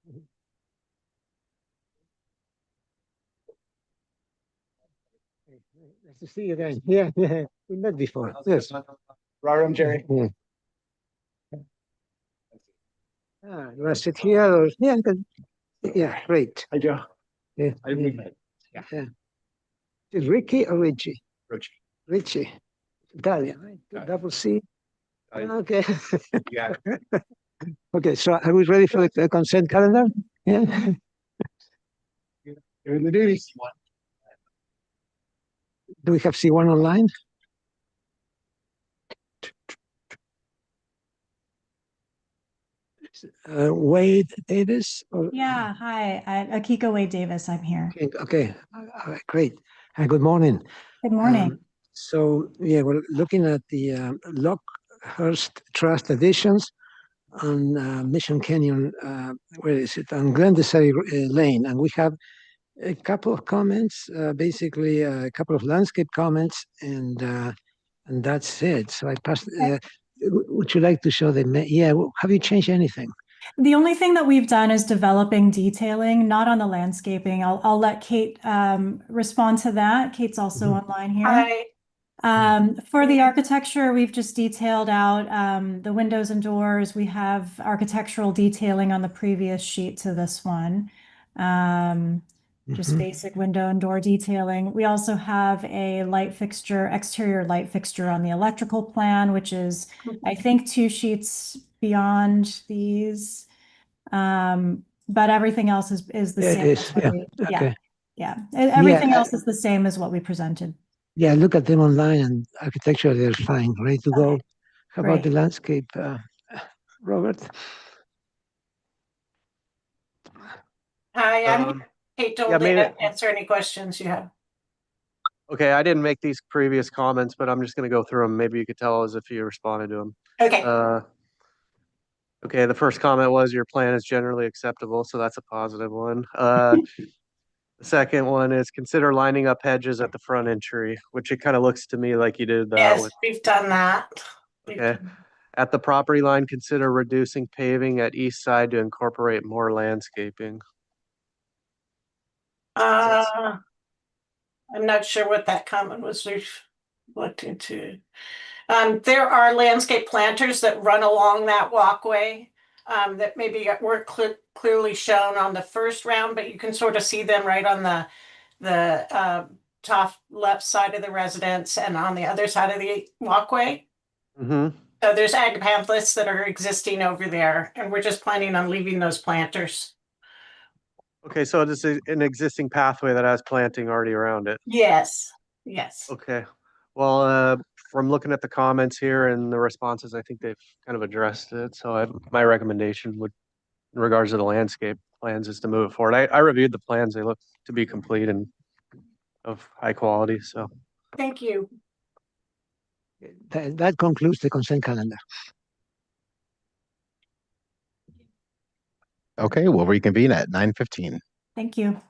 Nice to see you again. Yeah, yeah. We met before. Yes. Rarum, Jerry. Yeah. Ah, you want to sit here or yeah, good. Yeah, great. Hi, Joe. Yeah. I think we met. Yeah. Is Ricky or Richie? Richie. Richie. Italian, right? Italian. Double C. I- Okay. Yeah. Okay, so are we ready for the consent calendar? Yeah. You're in the duties. Do we have C1 online? Wade Davis? Yeah, hi, Akiko Wade Davis. I'm here. Okay. All right, great. Good morning. Good morning. So, yeah, we're looking at the Lockhurst Trust additions on Mission Canyon, where is it? On Glendesary Lane. And we have a couple of comments, basically a couple of landscape comments, and that's it. So I passed. Would you like to show them? Yeah. Have you changed anything? The only thing that we've done is developing detailing, not on the landscaping. I'll let Kate respond to that. Kate's also online here. Hi. For the architecture, we've just detailed out the windows and doors. We have architectural detailing on the previous sheet to this one. Just basic window and door detailing. We also have a light fixture, exterior light fixture on the electrical plan, which is, I think, 2 sheets beyond these. But everything else is the Yeah, it same. is. as what Yeah. we- Okay. Yeah. Everything Yeah, else is the same as what we presented. Yeah, look at them online and architecture, they're fine, ready to go. Okay, How about the great. landscape, Robert? Hi, I'm Kate yeah, Dolan. Answer any questions you have. Okay, I didn't make these previous comments, but I'm just gonna go through them. Maybe you could tell us if you responded to them. Okay. Okay, the first comment was your plan is generally acceptable, so that's a positive one. The second one is consider lining up hedges at the front entry, which it kind of looks to me like you did that Yes, with. we've done that. Okay. At the property line, consider reducing paving at east side to incorporate more landscaping. I'm not sure what that comment was. We've looked into. There are landscape planters that run along that walkway that maybe weren't clearly shown on the first round, but you can sort of see them right on the top left side of the residence and on the other side of the walkway. Mm-hmm. So there's ag pamphlets that are existing over there, and we're just planning on leaving those planters. Okay, so this is an existing pathway that has planting already around it. Yes, yes. Okay. Well, from looking at the comments here and the responses, I think they've kind of addressed it. So my recommendation would, in regards to the landscape plans, is to move it forward. I reviewed the plans; they look to be complete and of high quality. So Thank you. That concludes the consent calendar. Okay, we'll reconvene at 9:15. Thank you.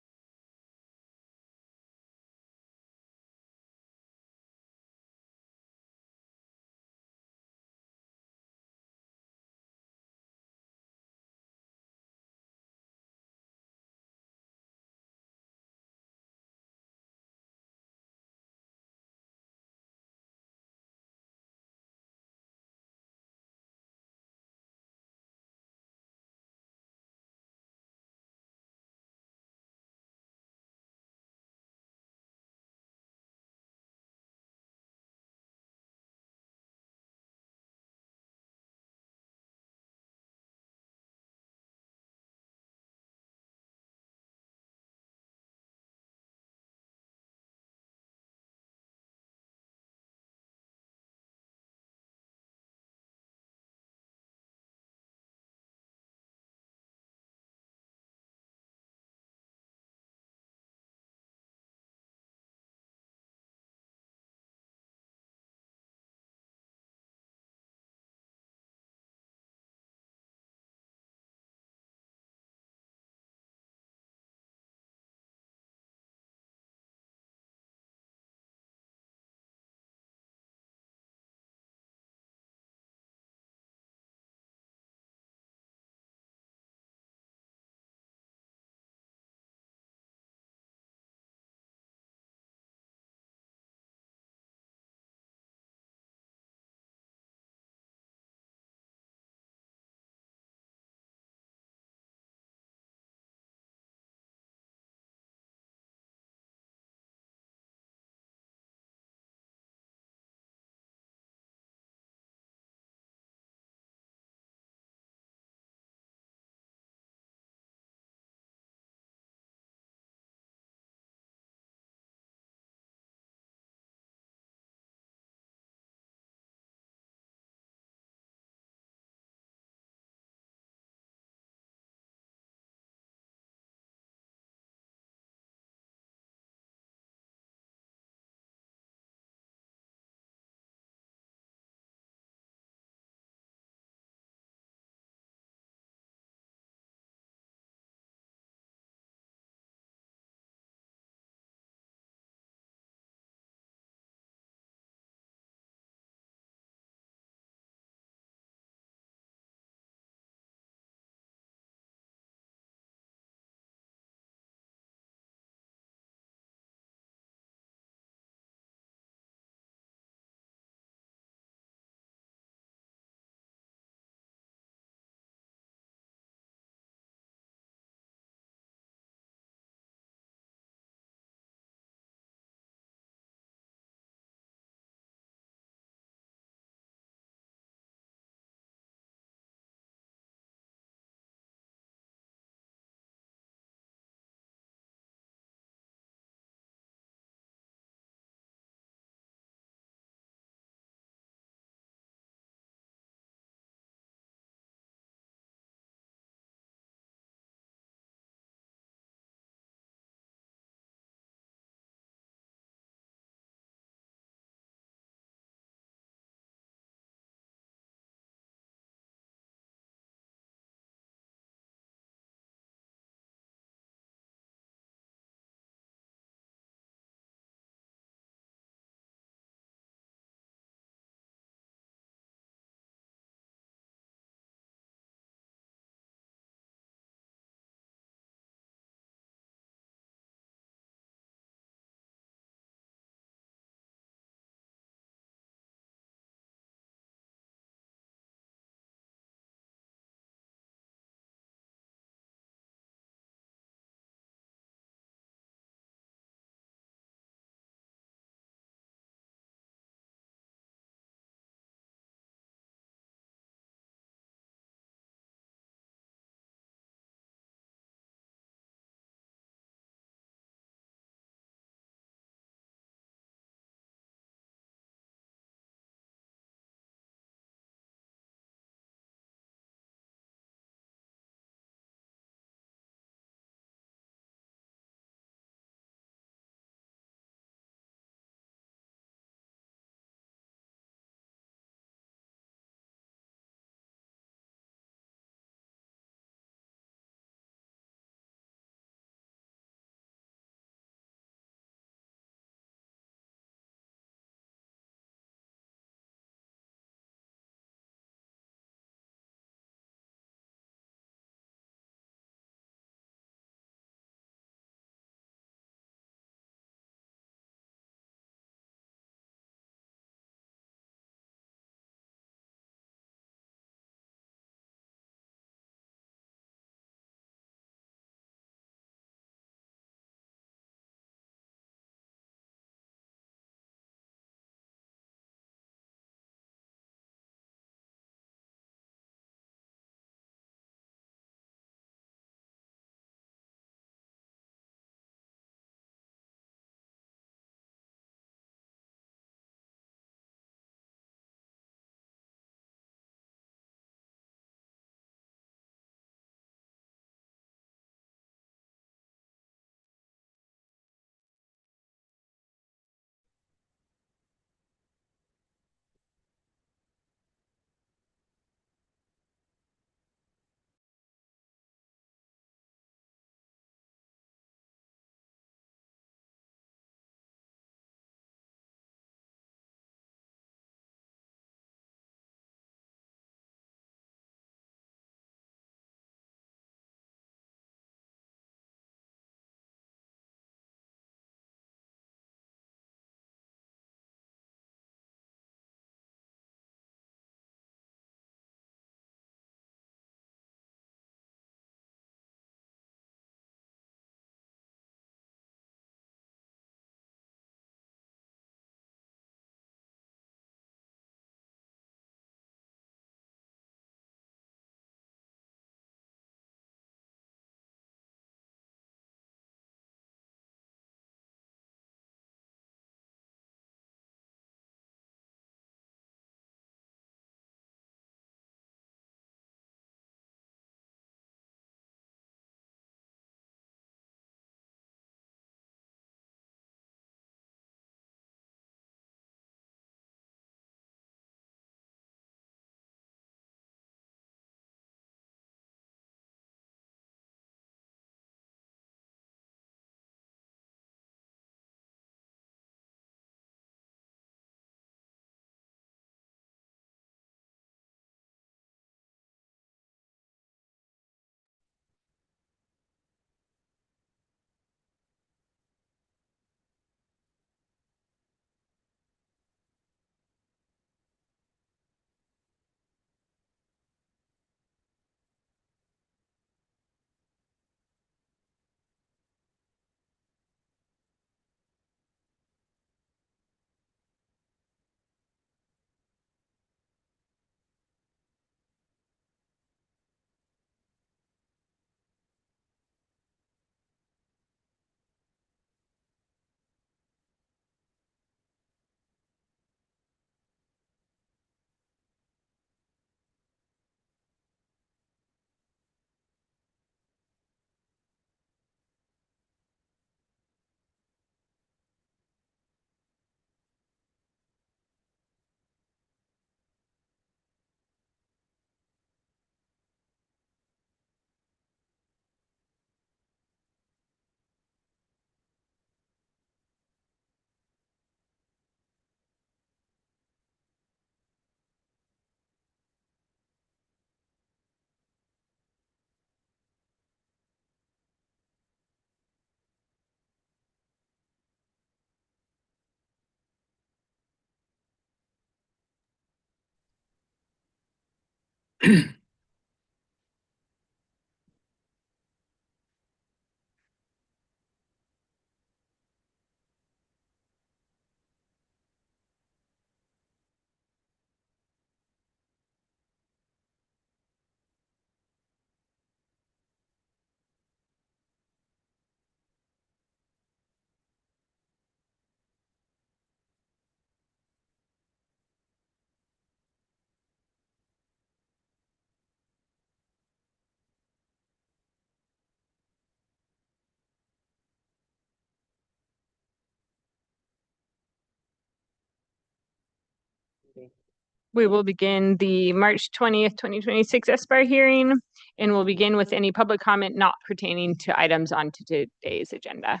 We will begin the March 20th, 2026 SBAR hearing, and we'll begin with any public comment not pertaining to items on today's agenda.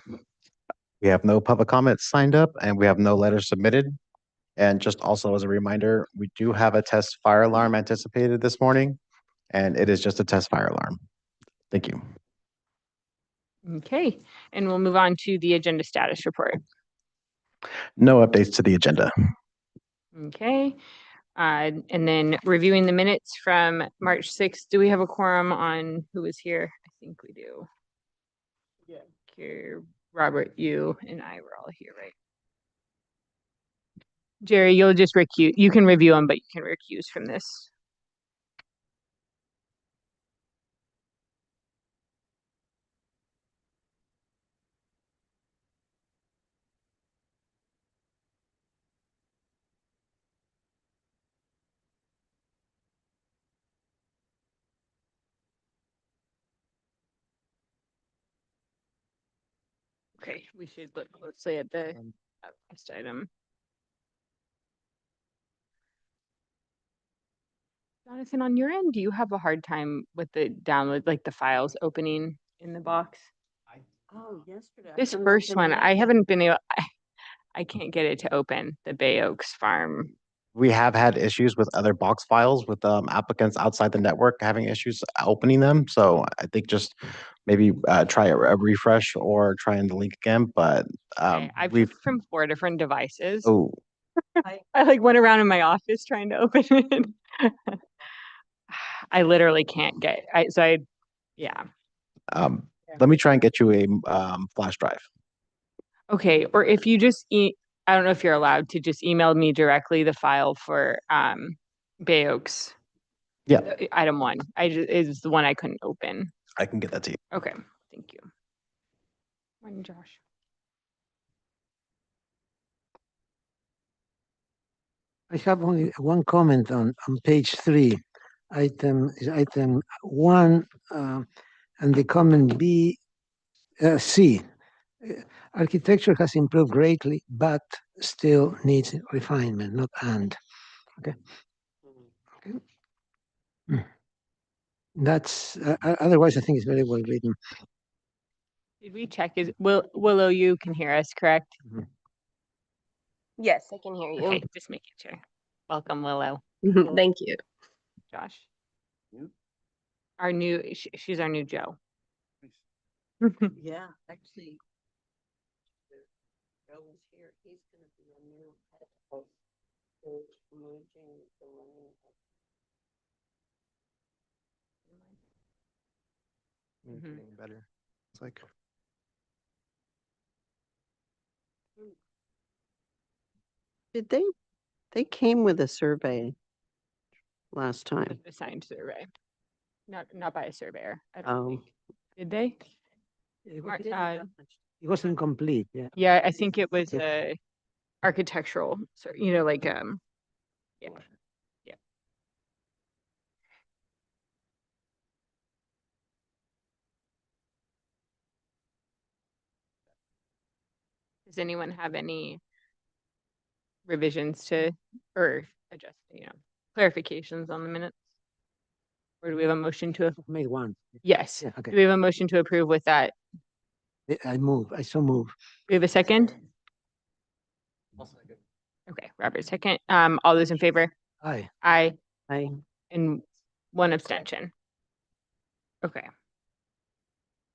We have no public comments signed up and we have no letters submitted. And just also as a reminder, we do have a test fire alarm anticipated this morning, and it is just a test fire alarm. Thank you. Okay, and we'll move on to the agenda status report. No updates to the agenda. Okay, and then reviewing the minutes from March 6th. Do we have a quorum on who was here? I think we do. Yeah. Here, Robert, you and I were all here, right? Jerry, you'll just recuse. You can review them, but you can recuse from this. Okay, we should look closely at the next item. Jonathan, on your end, do you have a hard time with the download, like the files opening in the box? Oh, yesterday. I This couldn't first open one, it. I haven't been able, I can't get it to open, the Bay Oaks Farm. We have had issues with other box files with applicants outside the network having issues opening them. So I think just maybe try a refresh or try in the link again. But Okay, I've we've from 4 different devices. oh I like went around in my office trying to open it. I literally can't get, yeah. let me try and get you a flash drive. Okay, or if you just I don't know if you're allowed to just email me directly the file for Bay Oaks. Yeah. Item 1. Is the one I couldn't open. I can get that to you. Okay, thank you. Morning, Josh. I have only one comment on page 3. Item 1, and the comment C. Architecture has improved greatly, but still needs refinement, not and. Okay. That's otherwise, I think it's very well written. Did we check? Willow, you can hear us, correct? Yes, I can hear you. Okay, just making sure. Welcome, Willow. Thank you. Josh. Our new, she's our new Joe. Yeah, actually. Joe was here. He's gonna be a new head of merging the learning. Getting better. It's like. Did they came with a survey last time? Assigned survey. Not by a surveyor. I don't Oh, think. Did they? It Mar- it wasn't complete. Yeah. Yeah, I think it was a architectural, so like yeah. Yeah. Does anyone have any revisions to or adjust, clarifications on the minutes? Or do we have a motion to? Made one. Yes. Yeah. Do Okay. we have a motion to approve with that? I so move. We have a second? Okay, Robert, second. All those in favor? Aye. Aye, I and 1 abstention. Okay.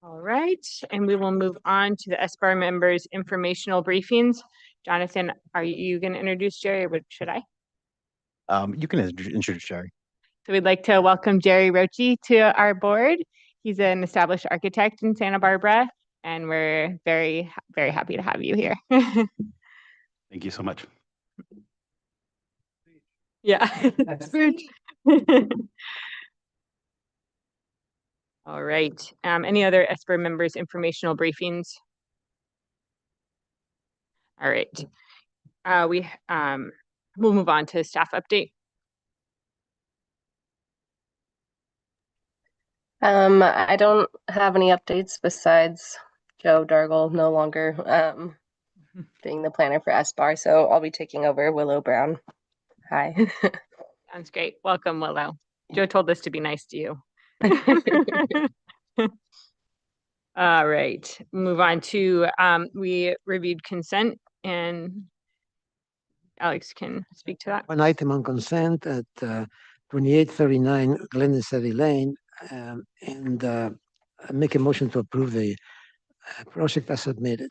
All right, and we will move on to the SBAR members' informational briefings. Jonathan, are you going to introduce Jerry, or should I? You can introduce Jerry. So we'd like to welcome Jerry Roche to our board. He's an established architect in Santa Barbara, and we're very, very happy to have you here. Thank you so much. Yeah. All right. Any other ESPER members' informational briefings? All right. We'll move on to staff update. I don't have any updates besides Joe Dargle no longer being the planner for SBAR, so I'll be taking over Willow Brown. Hi. Sounds great. Welcome, Willow. Joe told us to be nice to you. All right, move on to, we reviewed consent, and Alex can speak to that. One item on consent at 2839 Glendensadie Lane, and make a motion to approve the project as submitted.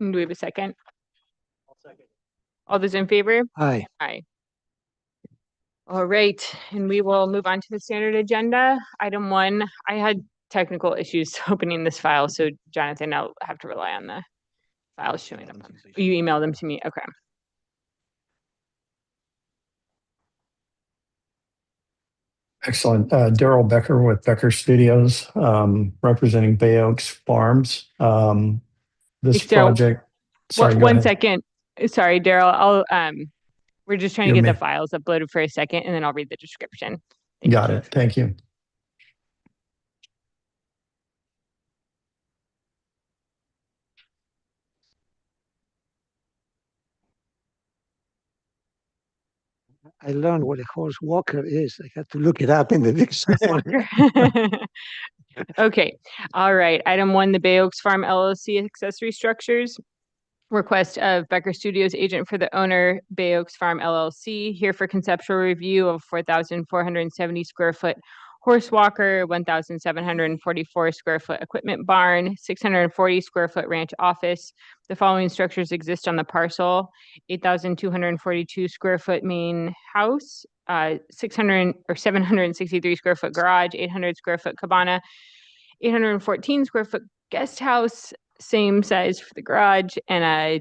Do we have a second? All those in favor? Aye. Aye. All right, and we will move on to the standard agenda. Item 1, I had technical issues opening this file, so Jonathan, I'll have to rely on the files showing up. You emailed them to me, okay. Excellent. Daryl Becker with Becker Studios, representing Bay Oaks Farms. This Hey, Daryl, project. Sorry, go one ahead. second. Sorry, Daryl. We're just trying to You get may- the files uploaded for a second, and then I'll read the description. Thank Got you. it. Thank you. I learned what a horse walker is. I had to look it up in the dictionary. Okay, all right. Item 1, the Bay Oaks Farm LLC accessory structures. Request of Becker Studios agent for the owner, Bay Oaks Farm LLC, here for conceptual review of 4,470 square foot horse walker, 1,744 square foot equipment barn, 640 square foot ranch office. The following structures exist on the parcel: 8,242 square foot main house, 763 square foot garage, 800 square foot cabana, 814 square foot guest house, same size for the garage, and a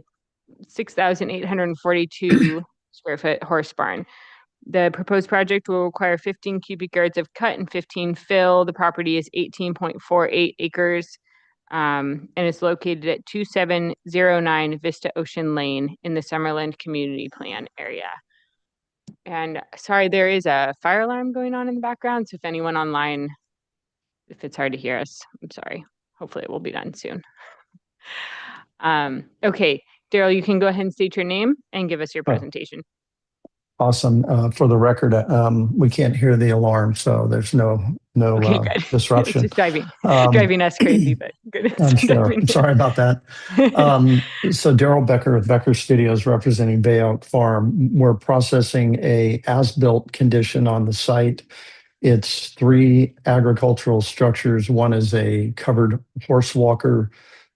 6,842 square foot horse barn. The proposed project will require 15 cubic yards of cut and 15 fill. The property is 18.48 acres, and it's located at 2709 Vista Ocean Lane in the Summerland Community Plan area. And sorry, there is a fire alarm going on in the background, so if anyone online, if it's hard to hear us, I'm sorry. Hopefully it will be done soon. Okay, Daryl, you can go ahead and state your name and give us your presentation. Awesome. For the record, we can't hear the alarm, so there's no Okay, good. disruption. It's just driving us crazy, but good. I'm sure. I'm sorry about that. So Daryl Becker with Becker Studios, representing Bay Oak Farm. We're processing a as-built condition on the site. It's 3 agricultural structures. One is a covered horse walker.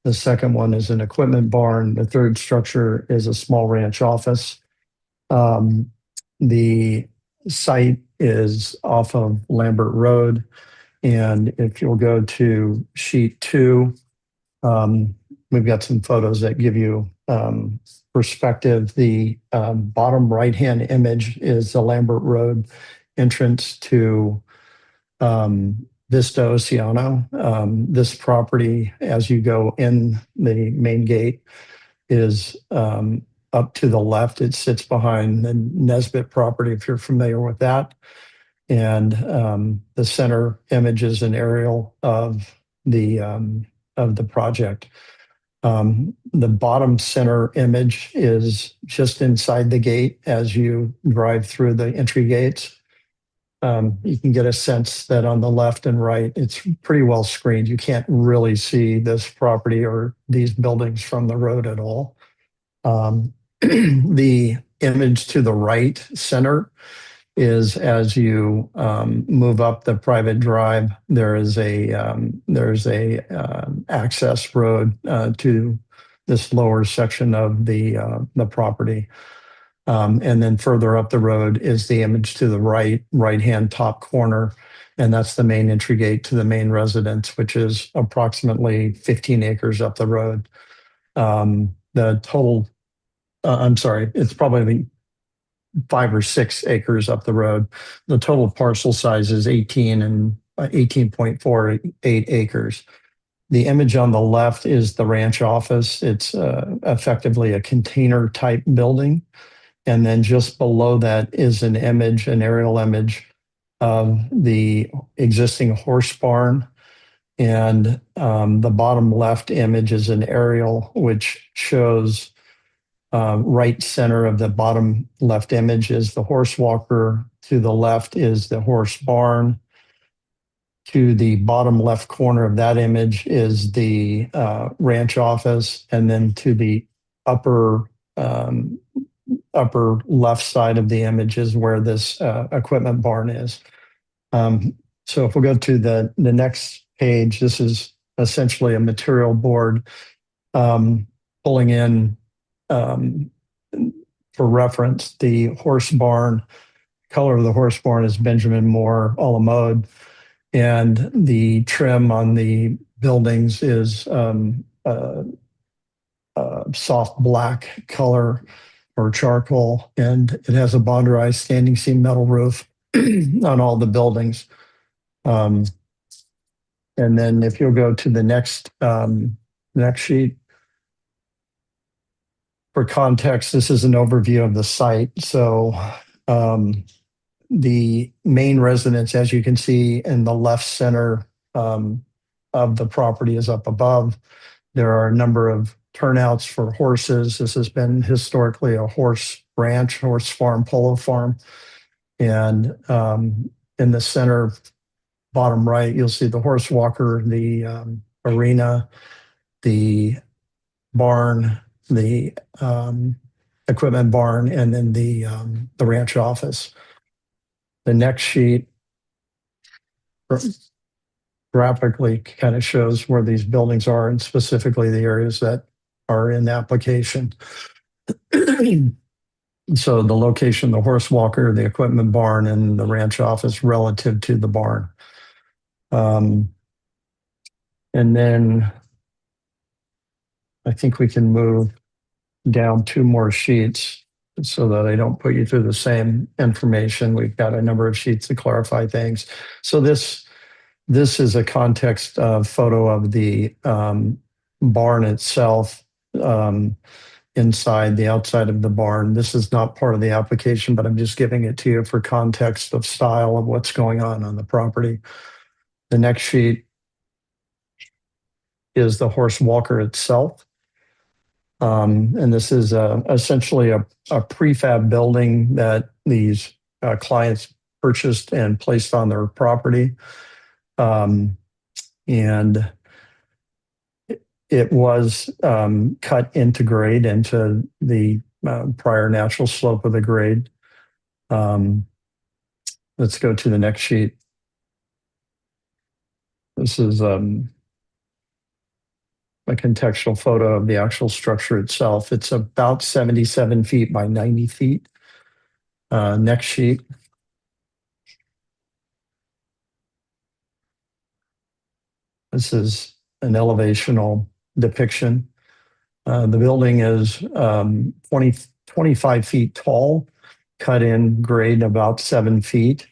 The second one is an equipment barn. The third structure is a small ranch office. The site is off of Lambert Road. And if you'll go to sheet 2, we've got some photos that give you perspective. The bottom right-hand image is the Lambert Road entrance to Vista Oceano. This property, as you go in the main gate, is up to the left. It sits behind the Nesbitt property, if you're familiar with that. And the center image is an aerial of the project. The bottom center image is just inside the gate as you drive through the entry gates. You can get a sense that on the left and right, it's pretty well screened. You can't really see this property or these buildings from the road at all. The image to the right center is as you move up the private drive, there's a access road to this lower section of the property. And then further up the road is the image to the right-hand top corner. And that's the main entry gate to the main residence, which is approximately 15 acres up the road. The total, I'm sorry, it's probably 5 or 6 acres up the road. The total parcel size is 18.48 acres. The image on the left is the ranch office. It's effectively a container type building. And then just below that is an image, an aerial image of the existing horse barn. And the bottom left image is an aerial which shows right center of the bottom left image is the horse walker. To the left is the horse barn. To the bottom left corner of that image is the ranch office. And then to the upper left side of the image is where this equipment barn is. So if we go to the next page, this is essentially a material board pulling in for reference the horse barn. Color of the horse barn is Benjamin Moore a la mode, and the trim on the buildings is soft black color or charcoal, and it has a bonderized standing seam metal roof on all the buildings. And then if you'll go to the next sheet. For context, this is an overview of the site. So the main residence, as you can see in the left center of the property, is up above. There are a number of turnouts for horses. This has been historically a horse ranch, horse farm, polo farm. And in the center, bottom right, you'll see the horse walker, the arena, the barn, the equipment barn, and then the ranch office. The next sheet graphically kind of shows where these buildings are and specifically the areas that are in the application. So the location, the horse walker, the equipment barn, and the ranch office relative to the barn. And then I think we can move down 2 more sheets so that I don't put you through the same information. We've got a number of sheets to clarify things. So this is a context photo of the barn itself, inside the outside of the barn. This is not part of the application, but I'm just giving it to you for context of style of what's going on the property. The next sheet is the horse walker itself. And this is essentially a prefab building that these clients purchased and placed on their property. And it was cut into grade into the prior natural slope of the grade. Let's go to the next sheet. This is a contextual photo of the actual structure itself. It's about 77 feet by 90 feet. Next sheet. This is an elevational depiction. The building is 25 feet tall, cut in grade about 7 feet.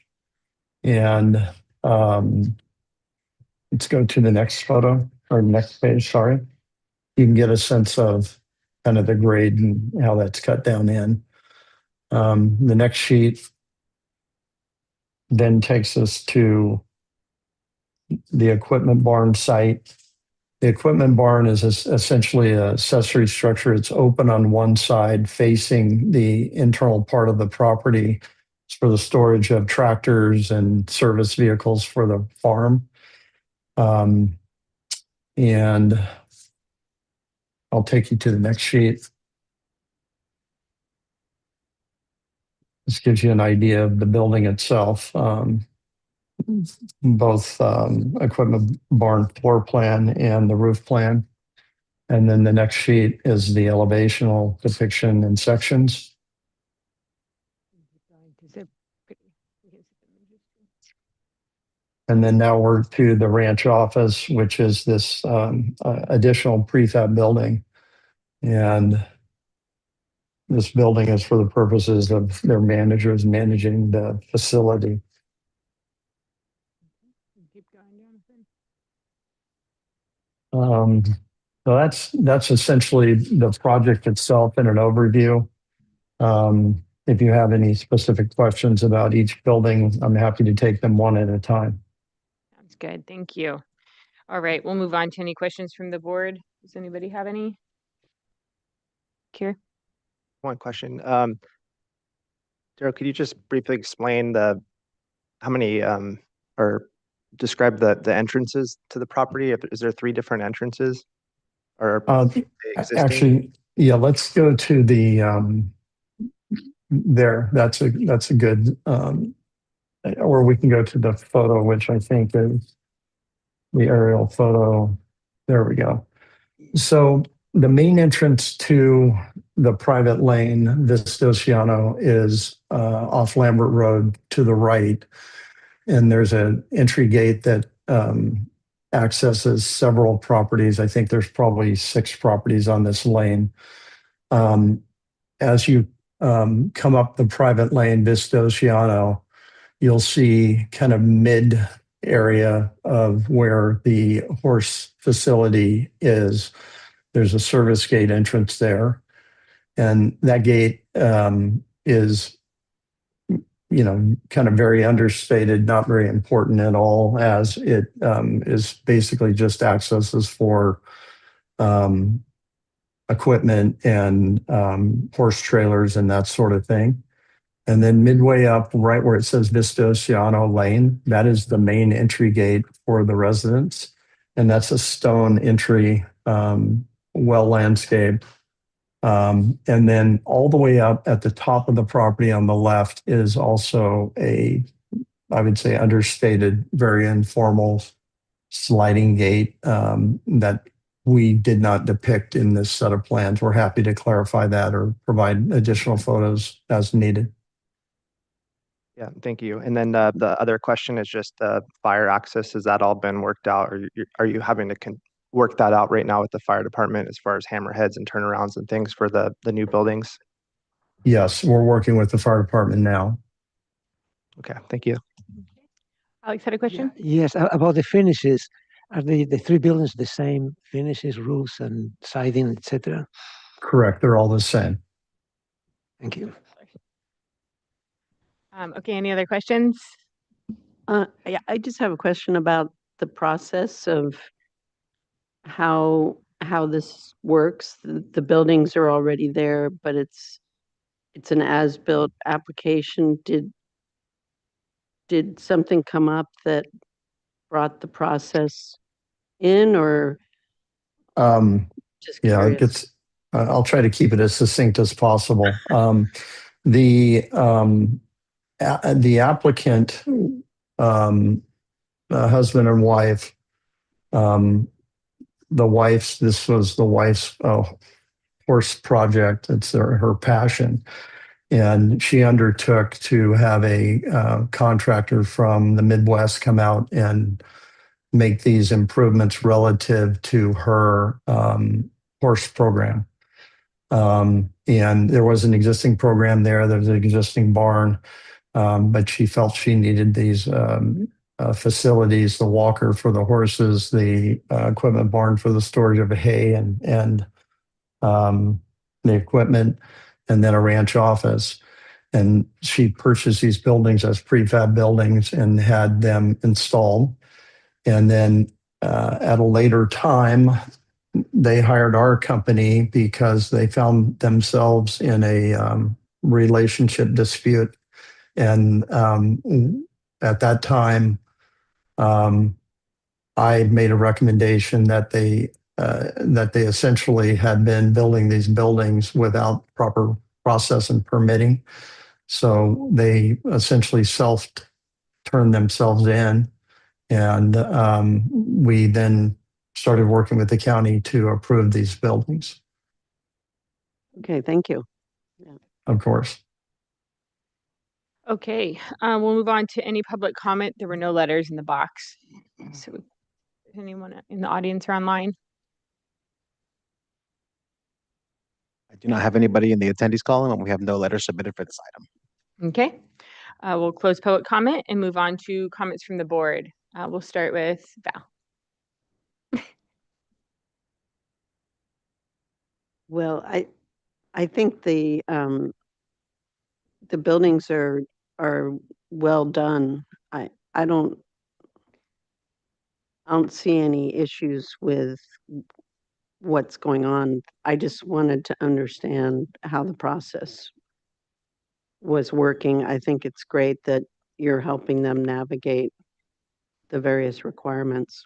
And let's go to the next photo or next page, sorry. You can get a sense of kind of the grade and how that's cut down in. The next sheet then takes us to the equipment barn site. The equipment barn is essentially an accessory structure. It's open on one side facing the internal part of the property. It's for the storage of tractors and service vehicles for the farm. And I'll take you to the next sheet. This gives you an idea of the building itself. Both equipment barn floor plan and the roof plan. And then the next sheet is the elevational depiction in sections. And then now we're to the ranch office, which is this additional prefab building. And this building is for the purposes of their managers managing the facility. Keep going, Jonathan. So that's essentially the project itself in an overview. If you have any specific questions about each building, I'm happy to take them one at a time. Sounds good. Thank you. All right, we'll move on to any questions from the board. Does anybody have any? Kier? One question. Daryl, could you just briefly explain how many or describe the entrances to the property? Is there 3 different entrances? Or existing? Actually, yeah, let's go to the there. That's a good or we can go to the photo, which I think is the aerial photo. There we go. So the main entrance to the private lane, Vistosiano, is off Lambert Road to the right. And there's an entry gate that accesses several properties. I think there's probably 6 properties on this lane. As you come up the private lane, Vistosiano, you'll see kind of mid area of where the horse facility is. There's a service gate entrance there. And that gate is, kind of very understated, not very important at all, as it is basically just accesses for equipment and horse trailers and that sort of thing. And then midway up, right where it says Vistosiano Lane, that is the main entry gate for the residents. And that's a stone entry, well landscaped. And then all the way up at the top of the property on the left is also I would say understated, very informal sliding gate that we did not depict in this set of plans. We're happy to clarify that or provide additional photos as needed. Yeah, thank you. And then the other question is just fire access. Has that all been worked out? Or are you having to work that out right now with the fire department as far as hammerheads and turnarounds and things for the new buildings? Yes, we're working with the fire department now. Okay, thank you. Alex had a question? Yes, about the finishes. Are the 3 buildings the same finishes, roofs and siding, etc.? Correct, they're all the same. Thank you. Okay, any other questions? Yeah, I just have a question about the process of how this works. The buildings are already there, but it's an as-built application. Did something come up that brought the process in, or just curious? I'll try to keep it as succinct as possible. The applicant, husband and wife, this was the wife's horse project. It's her passion. And she undertook to have a contractor from the Midwest come out and make these improvements relative to her horse program. And there was an existing program there. There was an existing barn, but she felt she needed these facilities, the walker for the horses, the equipment barn for the storage of hay and the equipment, and then a ranch office. And she purchased these buildings as prefab buildings and had them installed. And then at a later time, they hired our company because they found themselves in a relationship dispute. And at that time, I made a recommendation that they essentially had been building these buildings without proper process and permitting. So they essentially self-turned themselves in. And we then started working with the county to approve these buildings. Okay, thank you. Yeah. Of course. Okay, we'll move on to any public comment. There were no letters in the box. So anyone in the audience or online? I do not have anybody in the attendees column, and we have no letters submitted for this item. Okay, we'll close public comment and move on to comments from the board. We'll start with Val. Well, I think the buildings are well done. I don't see any issues with what's going on. I just wanted to understand how the process was working. I think it's great that you're helping them navigate the various requirements.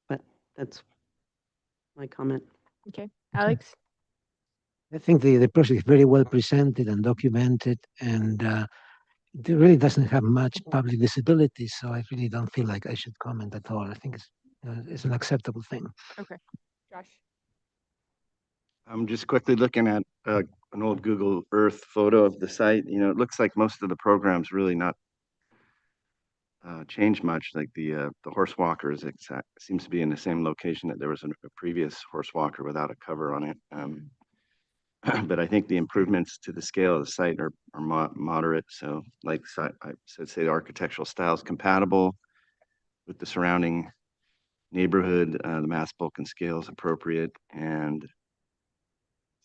But that's my comment. Okay, Alex? I think the project is very well presented and documented, and it really doesn't have much public visibility, so I really don't feel like I should comment at all. I think it's an acceptable thing. Okay, Josh? I'm just quickly looking at an old Google Earth photo of the site. You know, it looks like most of the programs really not changed much. Like the horse walker is seems to be in the same location that there was a previous horse walker without a cover on it. But I think the improvements to the scale of the site are moderate. So like I said, say the architectural style is compatible with the surrounding neighborhood. The mass bulk and scale is appropriate and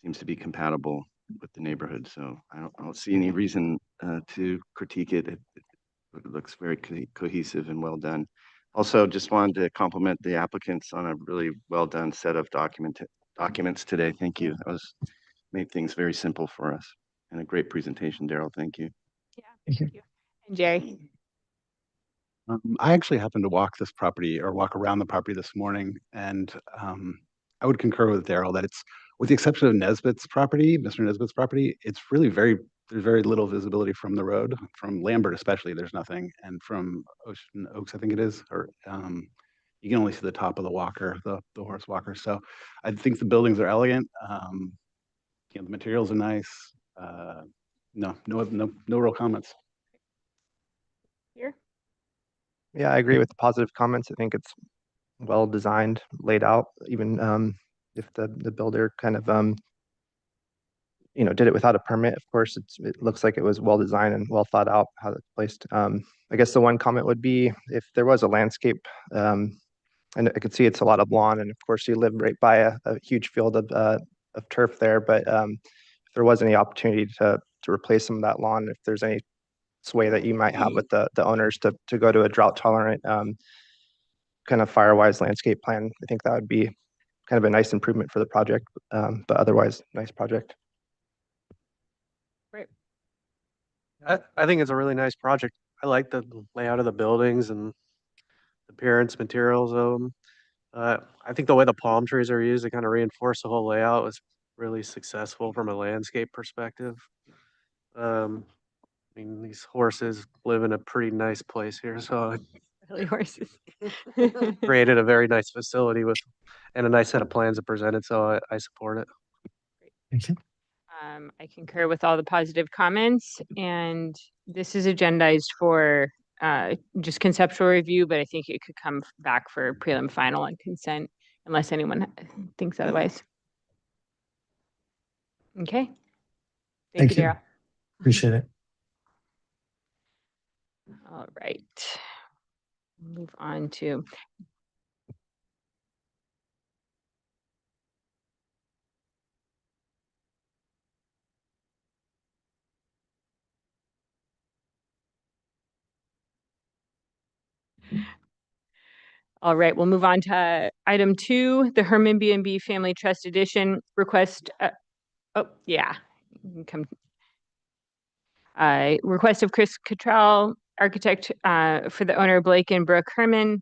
seems to be compatible with the neighborhood. So I don't see any reason to critique it. It looks very cohesive and well done. Also, just wanted to compliment the applicants on a really well done set of documents today. Thank you. That made things very simple for us, and a great presentation, Daryl. Thank you. Yeah, thank you. And Jay? I actually happened to walk this property or walk around the property this morning, and I would concur with Daryl that it's, with the exception of Nesbitt's property, Mr. Nesbitt's property, it's really there's very little visibility from the road. From Lambert especially, there's nothing, and from Ocean Oaks, I think it is, or you can only see the top of the walker, the horse walker. So I think the buildings are elegant. You know, the materials are nice. No real comments. Here? Yeah, I agree with the positive comments. I think it's well designed, laid out, even if the builder kind of did it without a permit. Of course, it looks like it was well designed and well thought out how it's placed. I guess the one comment would be if there was a landscape, and I could see it's a lot of lawn, and of course you live right by a huge field of turf there. But if there was any opportunity to replace some of that lawn, if there's any sway that you might have with the owners to go to a drought tolerant kind of Firewise landscape plan, I think that would be kind of a nice improvement for the project. But otherwise, nice project. Great. I think it's a really nice project. I like the layout of the buildings and the appearance, materials of them. I think the way the palm trees are used to kind of reinforce the whole layout was really successful from a landscape perspective. I mean, these horses live in a pretty nice place here, so Really horses. created a very nice facility and a nice set of plans that presented, so I support it. Thank you. I concur with all the positive comments, and this is agendized for just conceptual review, but I think it could come back for prelim, final, and consent unless anyone thinks otherwise. Okay. Thank you, Daryl. Appreciate it. All right. Move on to all right, we'll move on to item 2, the Herman B&B Family Trust Edition request. Oh, yeah. Come. Request of Chris Cottrell, architect for the owner Blake and Brooke Herman,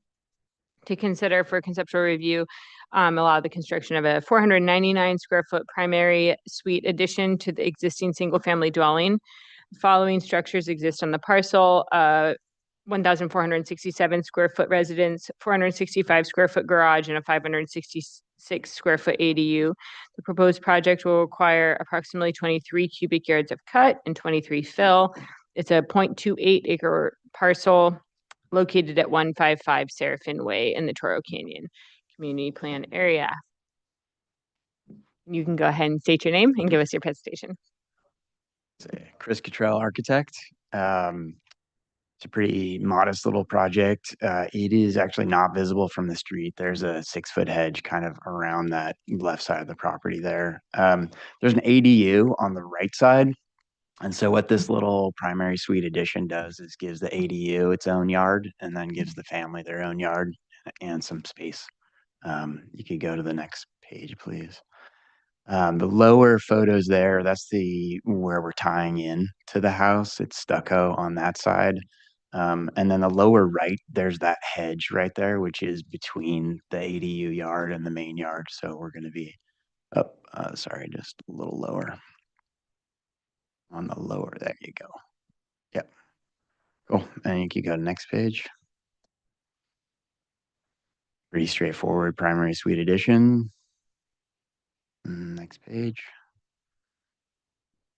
to consider for conceptual review, allow the construction of a 499 square foot primary suite addition to the existing single family dwelling. The following structures exist on the parcel: 1,467 square foot residence, 465 square foot garage, and a 566 square foot ADU. The proposed project will require approximately 23 cubic yards of cut and 23 fill. It's a 0.28 acre parcel located at 155 Seraphin Way in the Toro Canyon Community Plan area. You can go ahead and state your name and give us your presentation. Chris Cottrell, architect. It's a pretty modest little project. It is actually not visible from the street. There's a 6-foot hedge kind of around that left side of the property there. There's an ADU on the right side. And so what this little primary suite addition does is gives the ADU its own yard and then gives the family their own yard and some space. You could go to the next page, please. The lower photos there, that's where we're tying in to the house. It's stucco on that side. And then the lower right, there's that hedge right there, which is between the ADU yard and the main yard. So we're going to be up, sorry, just a little lower. On the lower, there you go. Yep. Cool. And you can go to the next page. Pretty straightforward primary suite addition. Next page.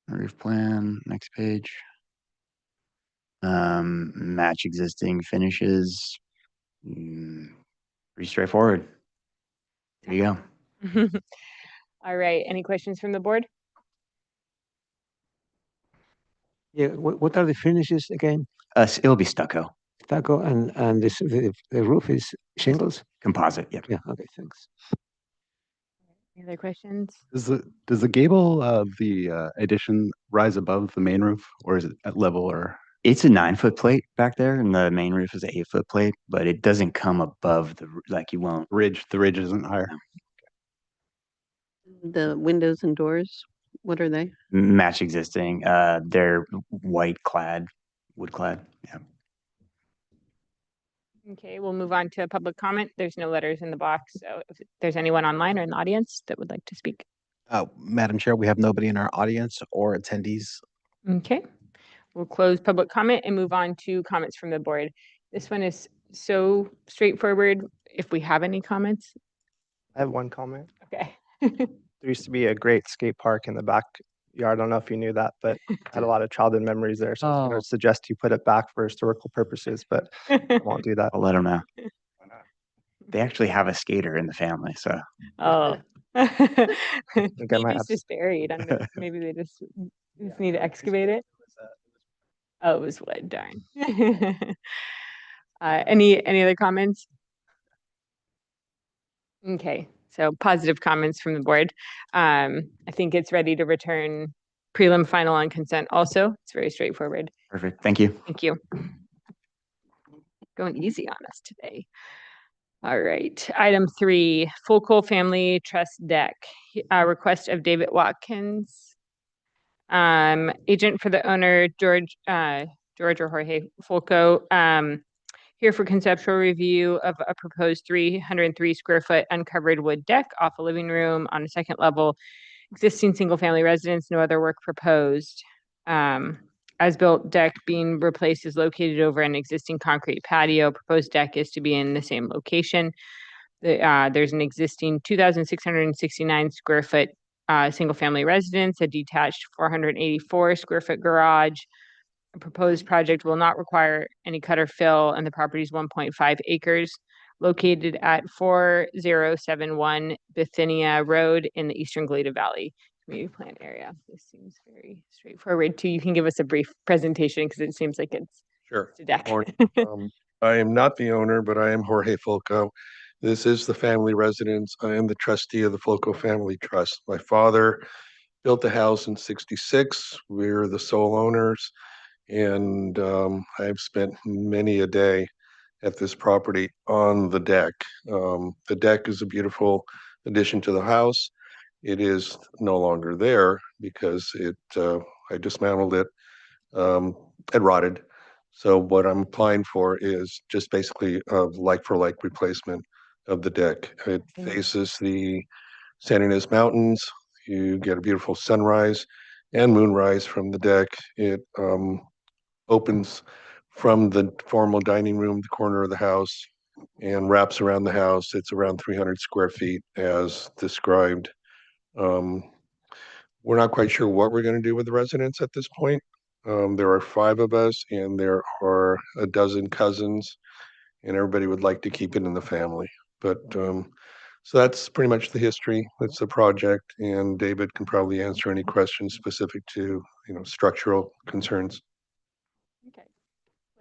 Roof plan, next page. Match existing finishes. Pretty straightforward. There you go. All right. Any questions from the board? Yeah, what are the finishes again? It'll be stucco. Stucco and the roof is shingles? Composite, yep. Yeah, okay, thanks. Any other questions? Does the gable of the addition rise above the main roof, or is it at level? Or it's a 9-foot plate back there, and the main roof is an 8-foot plate, but it doesn't come above you won't. The ridge isn't higher. The windows and doors, what are they? Match existing. They're white clad, wood clad. Yeah. Okay, we'll move on to public comment. There's no letters in the box. So if there's anyone online or in the audience that would like to speak. Madam Chair, we have nobody in our audience or attendees. Okay, we'll close public comment and move on to comments from the board. This one is so straightforward. If we have any comments. I have one comment. Okay. There used to be a great skate park in the backyard. I don't know if you knew that, but I had a lot of childhood memories there. So I was going to suggest you put it back for historical purposes, but I won't do that. I'll let them know. They actually have a skater in the family, so. Oh. I think I might It's have. just buried under, maybe they just need to excavate it. Oh, it was wood, darn. Any other comments? Okay, so positive comments from the board. I think it's ready to return prelim final on consent also. It's very straightforward. Perfect, thank you. Thank you. Going easy on us today. All right, item 3, Fulco Family Trust Deck. Request of David Watkins, agent for the owner, George or Jorge Fulco, here for conceptual review of a proposed 303 square foot uncovered wood deck off a living room on a second level, existing single family residence, no other work proposed. As built deck being replaced is located over an existing concrete patio. Proposed deck is to be in the same location. There's an existing 2,669 square foot single family residence, a detached 484 square foot garage. A proposed project will not require any cut or fill, and the property is 1.5 acres, located at 4071 Bithynia Road in the Eastern Galeta Valley Community Plan area. This seems very straightforward too. You can give us a brief presentation because it seems like it's Sure. a deck. I am not the owner, but I am Jorge Fulco. This is the family residence. I am the trustee of the Fulco Family Trust. My father built the house in '66. We're the sole owners, and I've spent many a day at this property on the deck. The deck is a beautiful addition to the house. It is no longer there because I dismantled it. It rotted. So what I'm applying for is just basically a like-for-like replacement of the deck. It faces the San Ynez Mountains. You get a beautiful sunrise and moonrise from the deck. It opens from the formal dining room, the corner of the house, and wraps around the house. It's around 300 square feet as described. We're not quite sure what we're going to do with the residents at this point. There are 5 of us and there are a dozen cousins, and everybody would like to keep it in the family. But so that's pretty much the history. That's the project, and David can probably answer any questions specific to, structural concerns. Okay,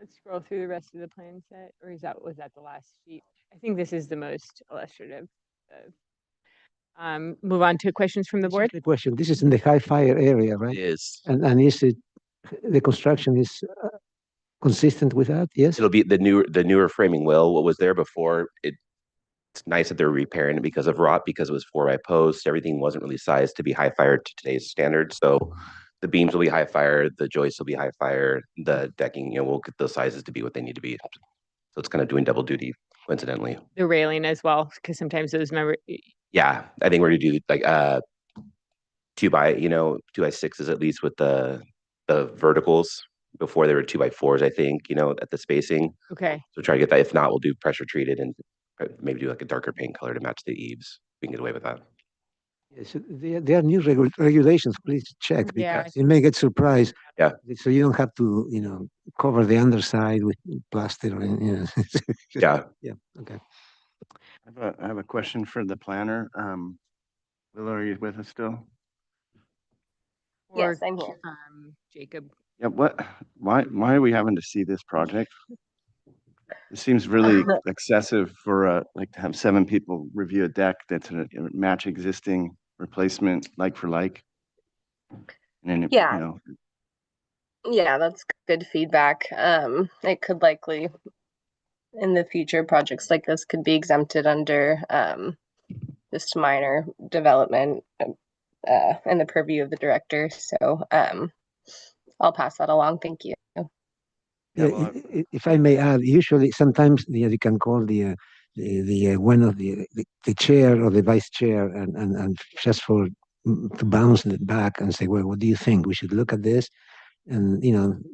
let's scroll through the rest of the plan set, or was that the last sheet? I think this is the most illustrative. Move on to questions from the board. The question, this is in the high fire area, right? It is. And is it, the construction is consistent with that? Yes? It'll be the newer framing will. What was there before, it's nice that they're repairing it because of rot, because it was 4x posts. Everything wasn't really sized to be high fire to today's standards. So the beams will be high fire, the joists will be high fire, the decking, we'll get those sizes to be what they need to be. So it's kind of doing double duty, coincidentally. The railing as well, because sometimes those Yeah, I think we're gonna do like 2x6s at least with the verticals. Before they were 2x4s, I think, at the spacing. Okay. So try to get that. If not, we'll do pressure treated and maybe do like a darker paint color to match the eaves. We can get away with that. Yes, there are new regulations. Please check Yeah. because you may get surprised. Yeah. So you don't have to, cover the underside with plaster. Yeah. Yeah. Okay. I have a question for the planner. Willow, are you with us still? Yes, I'm here. Jacob. Yeah, why are we having to see this project? It seems really excessive for like to have 7 people review a deck that's a match existing replacement like for like. And then, Yeah. Yeah, that's good feedback. It could likely in the future projects like this could be exempted under just minor development in the purview of the director. So I'll pass that along. Thank you. Yeah, if I may add, usually sometimes you can call the one of the chair or the vice chair and just for to bounce it back and say, well, what do you think? We should look at this, and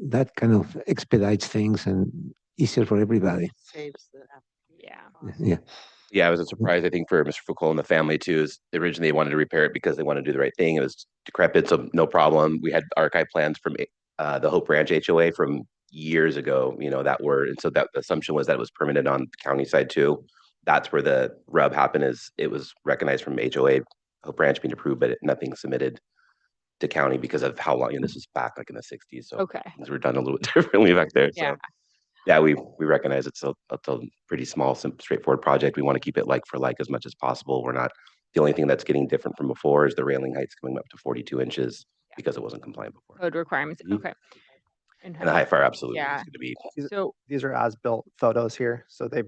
that kind of expedites things and easier for everybody. Saves the. Yeah. Yeah. Yeah, it was a surprise, I think, for Mr. Foucault and the family too. Is originally they wanted to repair it because they wanted to do the right thing. It was decrepit, so no problem. We had archive plans from the Hope Ranch HOA from years ago, that were, and so that the assumption was that it was permitted on the county side too. That's where the rub happened, is it was recognized from HOA, Hope Ranch being approved, but nothing submitted to county because of how long, this was back like in the 60s. So Okay. things were done a little bit differently back there. So. Yeah. Yeah, we recognize it's a pretty small, simple, straightforward project. We want to keep it like for like as much as possible. We're not, the only thing that's getting different from before is the railing heights coming up to 42 inches because it wasn't compliant before. Code requirements. Mhm. Okay. And the high fire absolutely Yeah. is going to be. So These are as-built photos here, so they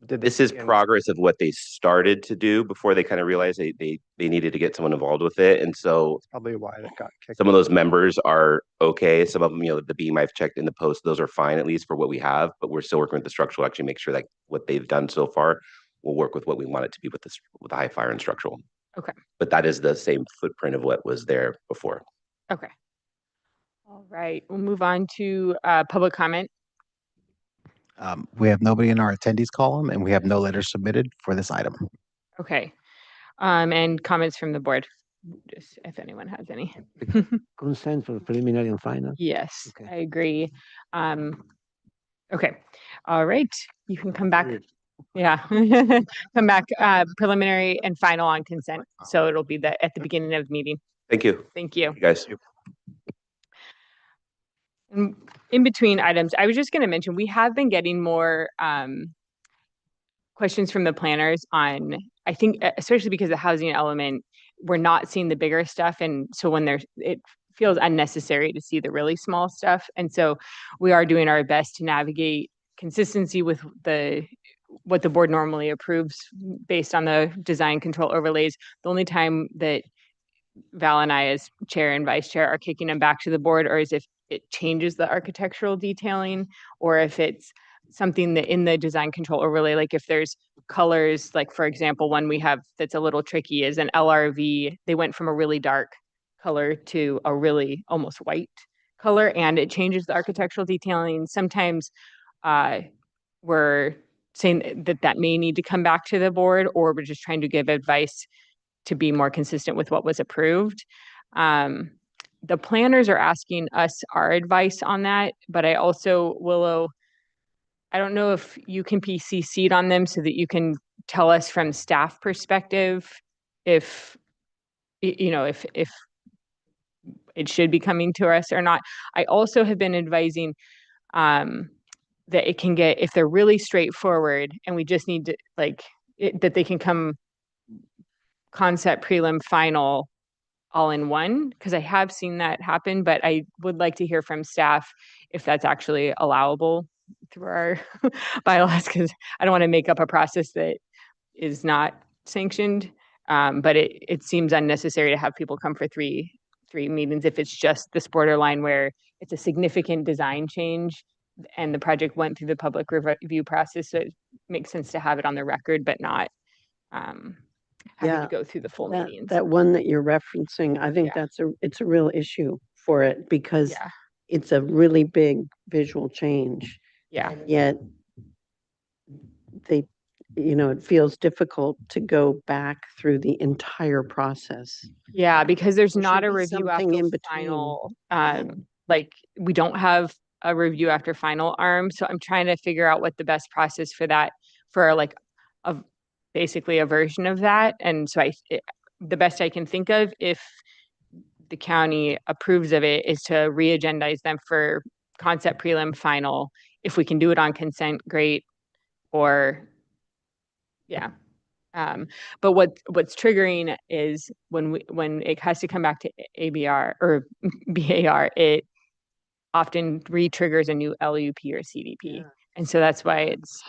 did This is progress of what they started to do before they kind of realized they needed to get someone involved with it. And so probably why that got kicked. some of those members are okay. Some of them, the beam I've checked in the post, those are fine, at least for what we have, but we're still working with the structural, actually make sure that what they've done so far will work with what we want it to be with the high fire and structural. Okay. But that is the same footprint of what was there before. Okay. All right, we'll move on to public comment. We have nobody in our attendees column and we have no letters submitted for this item. Okay. And comments from the board, just if anyone has any. Consent for preliminary and final. Yes, Okay. I agree. Okay. All right, you can come back. Yeah, come back preliminary and final on consent. So it'll be at the beginning of the meeting. Thank you. Thank you. You guys. In between items, I was just going to mention, we have been getting more questions from the planners on, I think, especially because the housing element, we're not seeing the bigger stuff. And so when it feels unnecessary to see the really small stuff. And so we are doing our best to navigate consistency with what the board normally approves based on the design control overlays. The only time that Val and I as chair and vice chair are kicking them back to the board, or is if it changes the architectural detailing, or if it's something that in the design control overlay, like if there's colors, like for example, one we have that's a little tricky is an LRV. They went from a really dark color to a really almost white color, and it changes the architectural detailing. Sometimes we're saying that may need to come back to the board, or we're just trying to give advice to be more consistent with what was approved. the planners are asking us our advice on that, but I also, Willow, I don't know if you can be CC'd on them so that you can tell us from staff perspective if, if it should be coming to us or not. I also have been advising that it can get, if they're really straightforward and we just need to that they can come concept, prelim, final all in one, because I have seen that happen, but I would like to hear from staff if that's actually allowable through our bylaws, because I don't want to make up a process that is not sanctioned. But it seems unnecessary to have people come for three meetings if it's just this borderline where it's a significant design change and the project went through the public review process. So it makes sense to have it on the record, but not having to go through the full meetings. That one that you're referencing, I think it's a real issue for it because it's a really big visual change. Yeah. Yet it feels difficult to go back through the entire process. Yeah, because there's There not should a be review something after in between. final. We don't have a review after final arm. So I'm trying to figure out what the best process for that, for basically a version of that. And so the best I can think of, if the county approves of it, is to re-agendize them for concept, prelim, final. If we can do it on consent, great. Or but what's triggering is when it has to come back to ABR or BAR, it often re-triggers a new LUP or CDP. And so that's why it's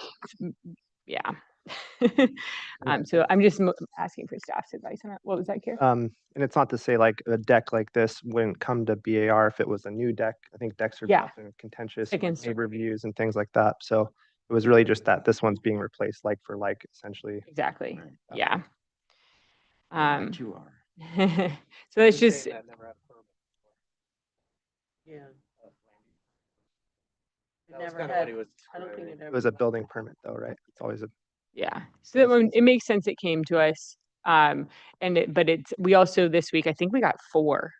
so I'm just asking for staff's advice on that. What was that, Kier? And it's not to say like a deck like this wouldn't come to BAR if it was a new deck. I think decks are often contentious neighbor reviews and things like that. So it was really just that this one's being replaced like for like, essentially. Exactly. Yeah. So it's just. Yeah. It was a building permit though, right? It's always a. Yeah. So it makes sense it came to us. We also this week, I think we got 4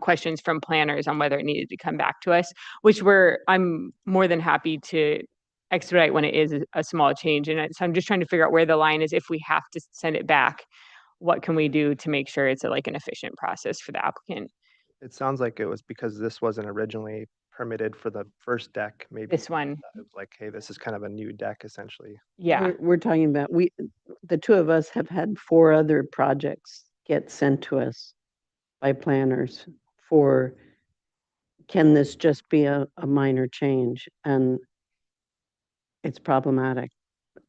questions from planners on whether it needed to come back to us, which I'm more than happy to expedite when it is a small change. And so I'm just trying to figure out where the line is. If we have to send it back, what can we do to make sure it's an efficient process for the applicant? It sounds like it was because this wasn't originally permitted for the first deck. Maybe this one. It was like, hey, this is kind of a new deck essentially. Yeah. We're talking about, the two of us have had 4 other projects get sent to us by planners for, can this just be a minor change? And it's problematic.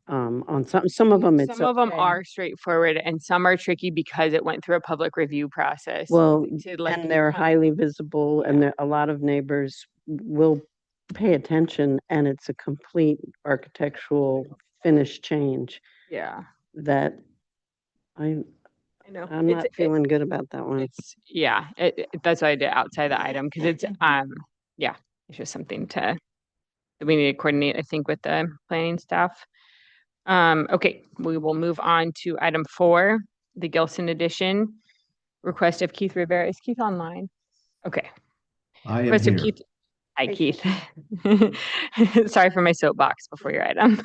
On some of them, it's some of them are straightforward and some are tricky because it went through a public review process. Well, and they're highly visible, and a lot of neighbors will pay attention, and it's a complete architectural finish change. Yeah. That I know. I'm not feeling good about that one. That's why I did outside the item, because it's it's just something that we need to coordinate, I think, with the planning staff. Okay, we will move on to item 4, the Gilson edition. Request of Keith Rivera. Is Keith online? Okay. I am Request here. of Keith. Hi, Keith. Sorry for my soapbox before your item.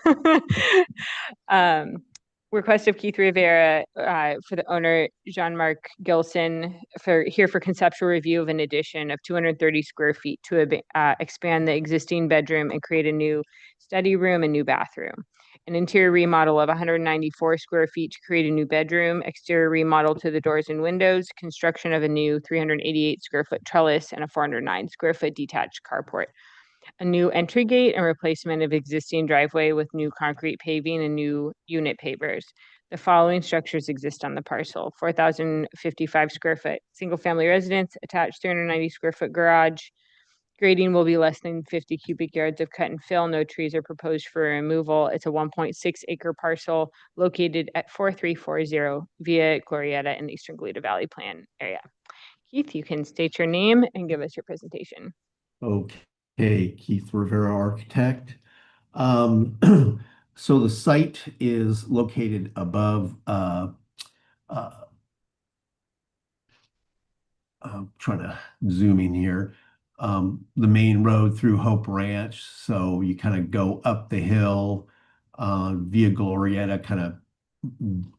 Request of Keith Rivera for the owner, Jean-Marc Gilson, for conceptual review of an addition of 230 square feet to expand the existing bedroom and create a new study room and new bathroom. An interior remodel of 194 square feet to create a new bedroom, exterior remodel to the doors and windows, construction of a new 388 square foot trellis and a 409 square foot detached carport. A new entry gate and replacement of existing driveway with new concrete paving and new unit pavers. The following structures exist on the parcel: 4,055 square foot single family residence, attached 390 square foot garage. Grading will be less than 50 cubic yards of cut and fill. No trees are proposed for removal. It's a 1.6 acre parcel located at 4340 Via Glorieta in the Eastern Goleta Valley Plan area. Keith, you can state your name and give us your presentation. Okay, Keith Rivera, architect. So the site is located above I'm trying to zoom in here. The main road through Hope Ranch. So you kind of go up the hill, Via Glorieta kind of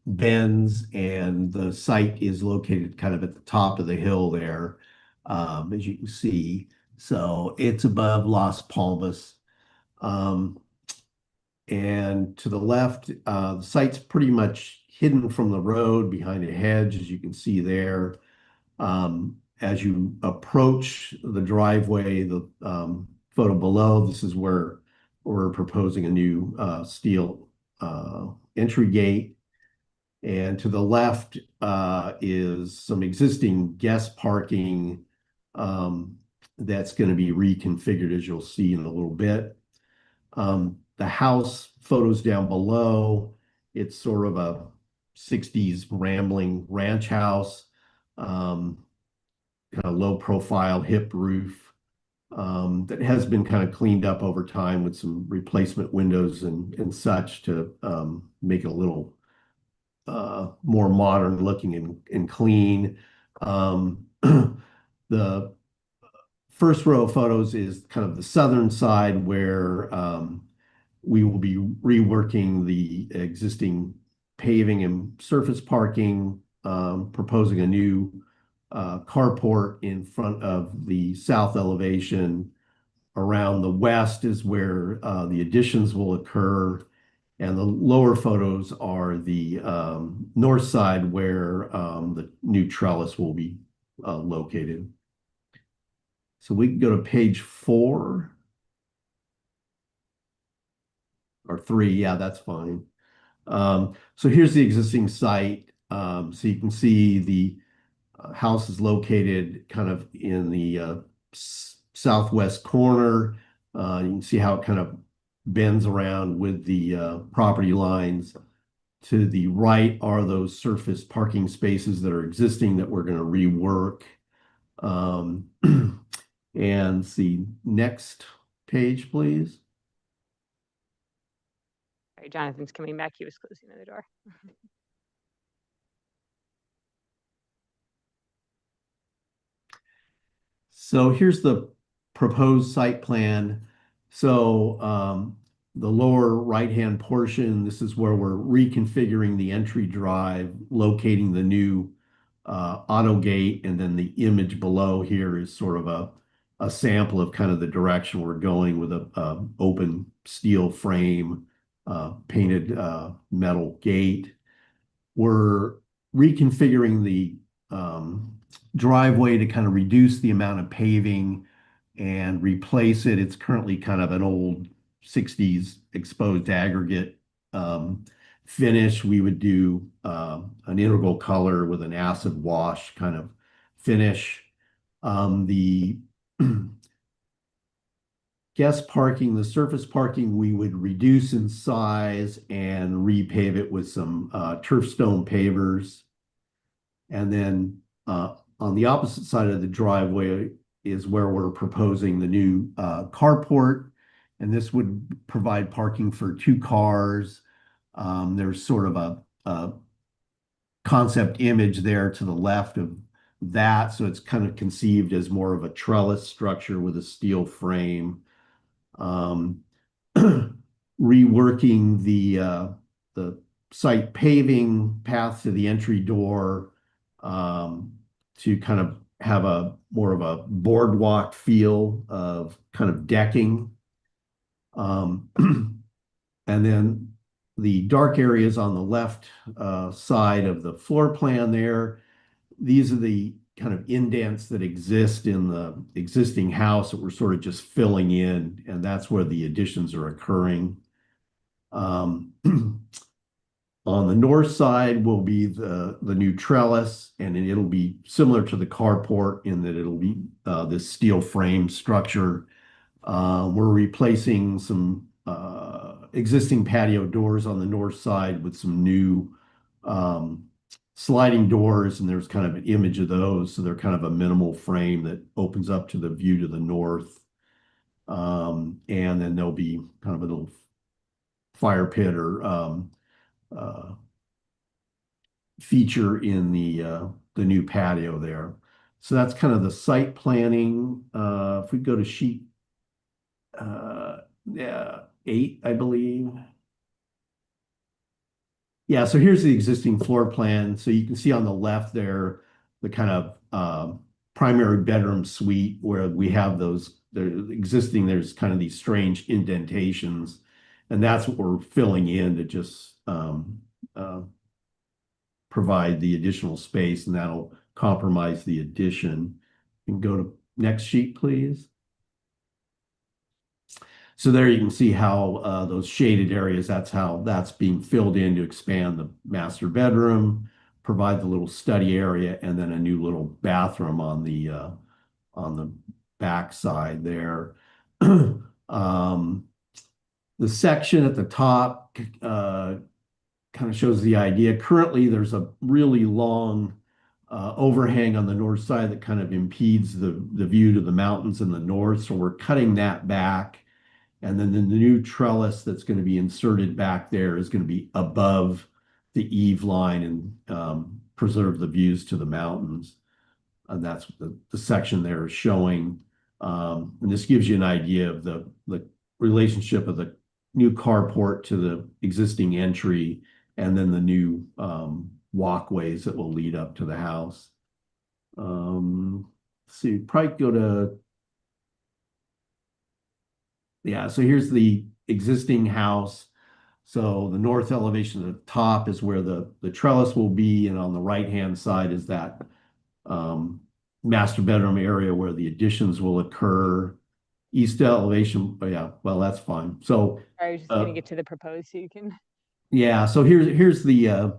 bends, and the site is located kind of at the top of the hill there, as you can see. So it's above Las Palmas. And to the left, the site's pretty much hidden from the road behind a hedge, as you can see there. As you approach the driveway, the photo below, this is where we're proposing a new steel entry gate. And to the left is some existing guest parking that's going to be reconfigured, as you'll see in a little bit. The house photos down below, it's sort of a 60s rambling ranch house, kind of low profile hip roof that has been kind of cleaned up over time with some replacement windows and such to make it a little more modern looking and clean. The first row of photos is kind of the southern side where we will be reworking the existing paving and surface parking, proposing a new carport in front of the south elevation. Around the west is where the additions will occur. And the lower photos are the north side where the new trellis will be located. So we can go to page 4 or 3. Yeah, that's fine. So here's the existing site. So you can see the house is located kind of in the southwest corner. You can see how it kind of bends around with the property lines. To the right are those surface parking spaces that are existing that we're going to rework. And the next page, please. Sorry, Jonathan's coming back. He was closing the door. So here's the proposed site plan. So the lower right-hand portion, this is where we're reconfiguring the entry drive, locating the new auto gate, and then the image below here is sort of a sample of kind of the direction we're going with a open steel frame, painted metal gate. We're reconfiguring the driveway to kind of reduce the amount of paving and replace it. It's currently kind of an old 60s exposed aggregate finish. We would do an integral color with an acid wash kind of finish. The guest parking, the surface parking, we would reduce in size and repave it with some turf stone pavers. And then on the opposite side of the driveway is where we're proposing the new carport. And this would provide parking for 2 cars. There's sort of a concept image there to the left of that. So it's kind of conceived as more of a trellis structure with a steel frame. Reworking the site paving path to the entry door to kind of have a more of a boardwalk feel of kind of decking. And then the dark areas on the left side of the floor plan there, these are the kind of indents that exist in the existing house that we're sort of just filling in, and that's where the additions are occurring. On the north side will be the new trellis, and it'll be similar to the carport in that it'll be this steel frame structure. We're replacing some existing patio doors on the north side with some new sliding doors, and there's kind of an image of those. So they're kind of a minimal frame that opens up to the view to the north. And then there'll be kind of a little fire pit or feature in the new patio there. So that's kind of the site planning. If we go to sheet yeah, 8, I believe. Yeah, so here's the existing floor plan. So you can see on the left there, the kind of primary bedroom suite where we have those, there's kind of these strange indentations. And that's what we're filling in to just provide the additional space, and that'll compromise the addition. You can go to next sheet, please. So there you can see how those shaded areas, that's how that's being filled in to expand the master bedroom, provide the little study area, and then a new little bathroom on the back side there. The section at the top kind of shows the idea. Currently, there's a really long overhang on the north side that kind of impedes the view to the mountains in the north. So we're cutting that back. And then the new trellis that's going to be inserted back there is going to be above the eave line and preserve the views to the mountains. And that's the section there is showing. And this gives you an idea of the relationship of the new carport to the existing entry, and then the new walkways that will lead up to the house. So you probably go to, yeah, so here's the existing house. So the north elevation at the top is where the trellis will be, and on the right-hand side is that master bedroom area where the additions will occur. East elevation, oh yeah, well, that's fine. So I was just gonna get to the proposed so you can. yeah, so here's the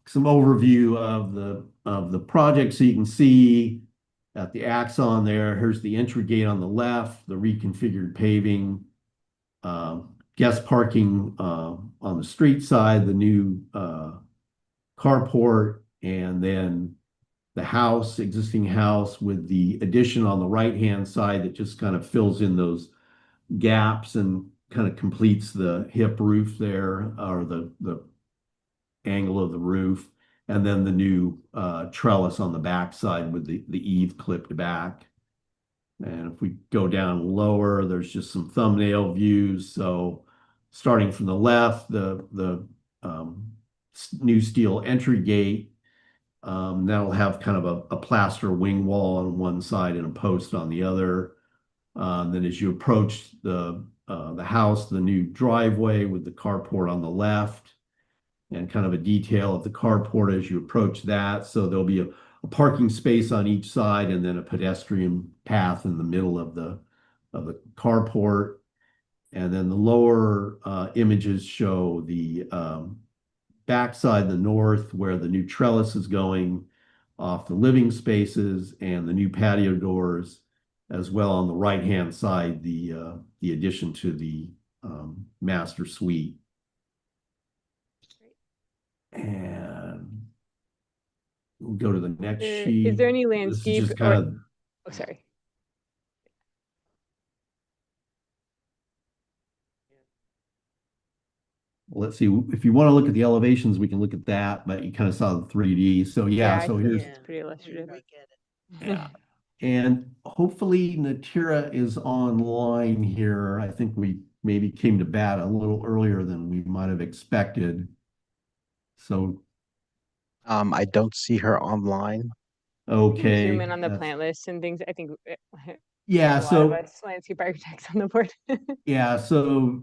some overview of the project. So you can see at the axon there, here's the entry gate on the left, the reconfigured paving, guest parking on the street side, the new carport, and then the house, existing house with the addition on the right-hand side that just kind of fills in those gaps and kind of completes the hip roof there, or the angle of the roof, and then the new trellis on the back side with the eave clipped back. And if we go down lower, there's just some thumbnail views. So starting from the left, the new steel entry gate, that'll have kind of a plaster wing wall on one side and a post on the other. Then as you approach the house, the new driveway with the carport on the left, and kind of a detail of the carport as you approach that. So there'll be a parking space on each side, and then a pedestrian path in the middle of the carport. And then the lower images show the backside, the north, where the new trellis is going off the living spaces and the new patio doors, as well on the right-hand side, the addition to the master suite. And we'll go to the next sheet. Is there any This is landscape just kind of, oh, sorry. let's see, if you want to look at the elevations, we can look at that, but you kind of saw the 3D. So yeah, so here's, It's pretty illustrative. yeah. And hopefully Natira is online here. I think we maybe came to bat a little earlier than we might have expected. So I don't see her online. okay. Zoom in on the plant list and things. I think Yeah, a lot so of us landscape architects on the board. yeah, so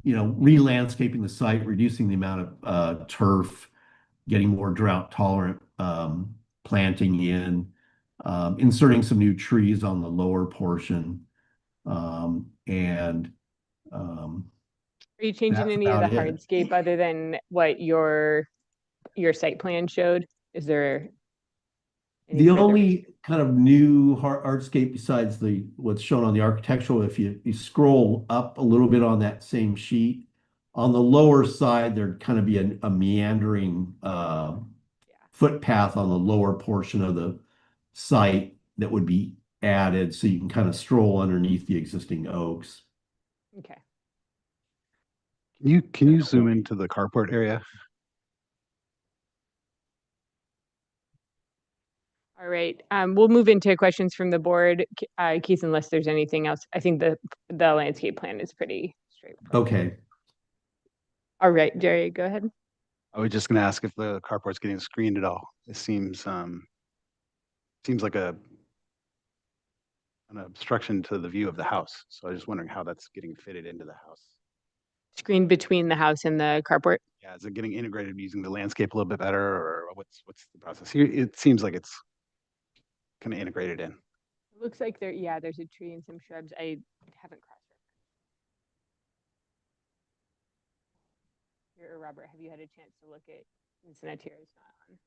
re-landscaping the site, reducing the amount of turf, getting more drought tolerant planting in, inserting some new trees on the lower portion, and Are you changing that's any of the about it. hardscape other than what your site plan showed? Is there any The further- only kind of new hardscape besides what's shown on the architectural, if you scroll up a little bit on that same sheet, on the lower side, there'd kind of be a meandering footpath on the lower portion of the site that would be added, so you can kind of stroll underneath the existing oaks. Okay. Can you zoom into the carport area? All right, we'll move into questions from the board. Keith, unless there's anything else, I think the landscape plan is pretty straightforward. Okay. All right, Jerry, go ahead. I was just gonna ask if the carport's getting screened at all. It seems like an obstruction to the view of the house. So I was just wondering how that's getting fitted into the house. Screen between the house and the carport. Yeah, is it getting integrated using the landscape a little bit better, or what's the process here? It seems like it's kind of integrated in. It looks like there's a tree and some shrubs. I haven't cross-referenced. Here, Robert, have you had a chance to look at Cincinnati? It's not on.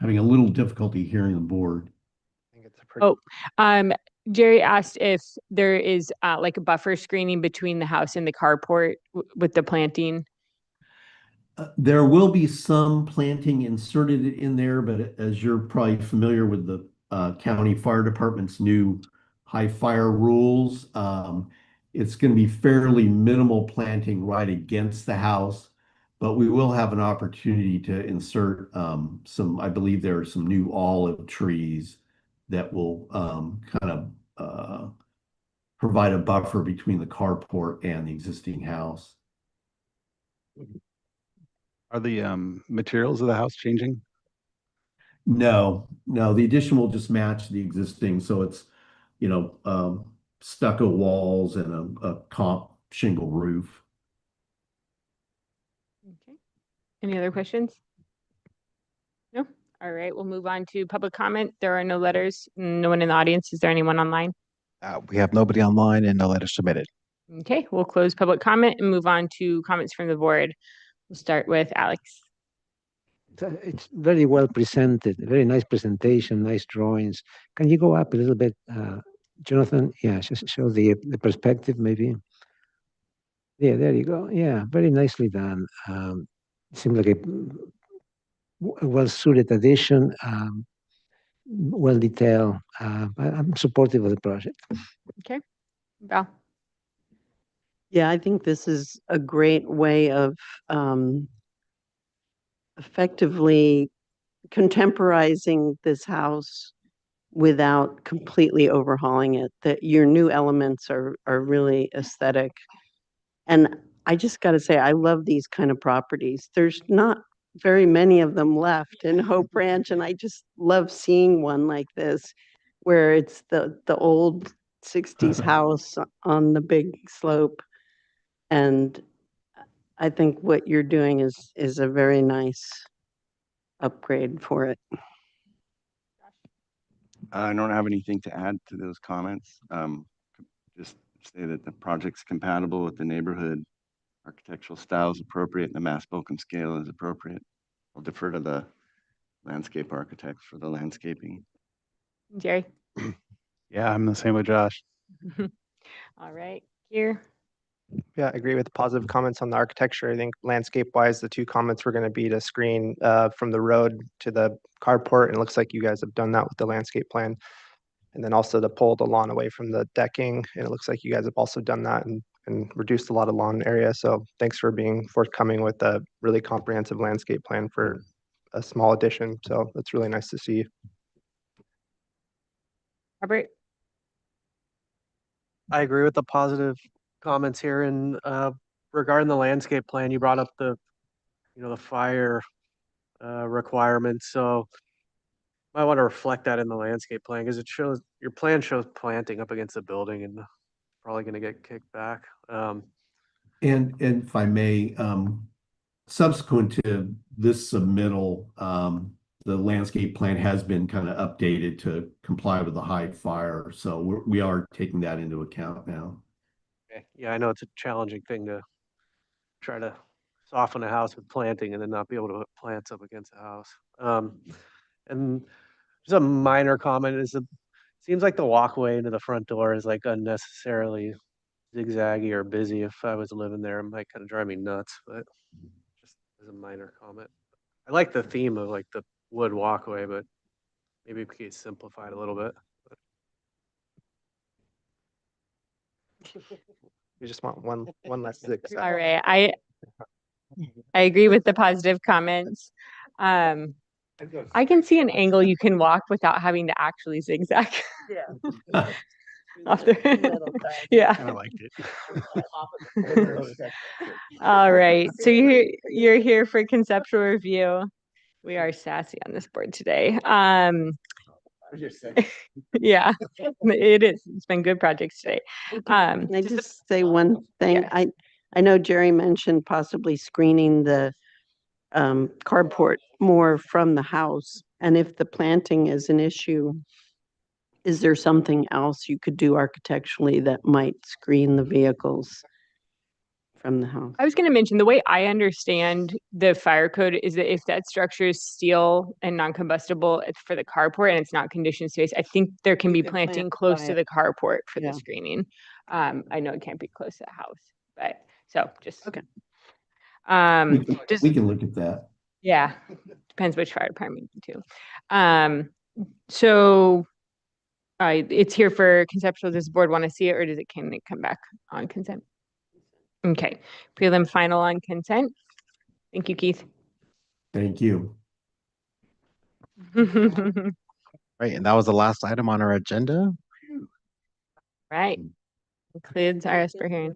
Having a little difficulty hearing the board. I think it's a pretty. Jerry asked if there is like a buffer screening between the house and the carport with the planting. There will be some planting inserted in there, but as you're probably familiar with the county fire department's new high fire rules, it's going to be fairly minimal planting right against the house, but we will have an opportunity to insert I believe there are some new olive trees that will kind of provide a buffer between the carport and the existing house. Are the materials of the house changing? No, the addition will just match the existing. So it's, stucco walls and a comp shingle roof. Okay. Any other questions? No? All right, we'll move on to public comment. There are no letters, no one in the audience. Is there anyone online? We have nobody online and no letters submitted. Okay, we'll close public comment and move on to comments from the board. We'll start with Alex. It's very well presented, very nice presentation, nice drawings. Can you go up a little bit, Jonathan? Yeah, just show the perspective maybe. Yeah, there you go. Yeah, very nicely done. It seems like a well-suited addition, well detailed. I'm supportive of the project. Okay, Val. Yeah, I think this is a great way of effectively contemporizing this house without completely overhauling it. That your new elements are really aesthetic. And I just got to say, I love these kind of properties. There's not very many of them left in Hope Ranch, and I just love seeing one like this, where it's the old 60s house on the big slope. And I think what you're doing is a very nice upgrade for it. I don't have anything to add to those comments. Just say that the project's compatible with the neighborhood. Architectural style is appropriate and the mass bulk and scale is appropriate. I'll defer to the landscape architects for the landscaping. Jerry. Yeah, I'm the same with Josh. All right, here. Yeah, I agree with the positive comments on the architecture. I think landscape-wise, the two comments were going to be to screen from the road to the carport, and it looks like you guys have done that with the landscape plan. And then also to pull the lawn away from the decking, and it looks like you guys have also done that and reduced a lot of lawn area. So thanks for being forthcoming with a really comprehensive landscape plan for a small addition. So that's really nice to see. Robert. I agree with the positive comments here. And regarding the landscape plan, you brought up the fire requirements. So I want to reflect that in the landscape plan because your plan shows planting up against the building and probably going to get kicked back. And if I may, subsequent to this submittal, the landscape plan has been kind of updated to comply with the high fire. So we are taking that into account now. Okay. Yeah, I know it's a challenging thing to try to soften a house with planting and then not be able to put plants up against the house. And just a minor comment seems like the walkway into the front door is like unnecessarily zigzaggy or busy. If I was living there, it might kind of drive me nuts, but just as a minor comment. I like the theme of like the wood walkway, but maybe we could simplify it a little bit. You just want one less zigzag. All right, I agree with the positive comments. I can see an angle you can walk without having to actually zigzag. Yeah. Off the- yeah. Kind of liked it. All right. So you're here for conceptual review. We are sassy on this board today. Yeah, it is. It's been good projects today. Can I just say one thing? Yes. I know Jerry mentioned possibly screening the carport more from the house. And if the planting is an issue, is there something else you could do architecturally that might screen the vehicles from the house? I was going to mention the way I understand the fire code is that if that structure is steel and non-combustible, it's for the carport and it's not conditioned space. I think there can be can planting plant close by to it. the carport for Yeah. the screening. I know it can't be close to the house, but so just Okay. Just We can look at that. yeah, depends which fire department too. So it's here for conceptual. Does the board want to see it, or can it come back on consent? Okay, prelim final on consent. Thank you, Keith. Thank you. Right, and that was the last item on our agenda. Right, includes RS per hearing.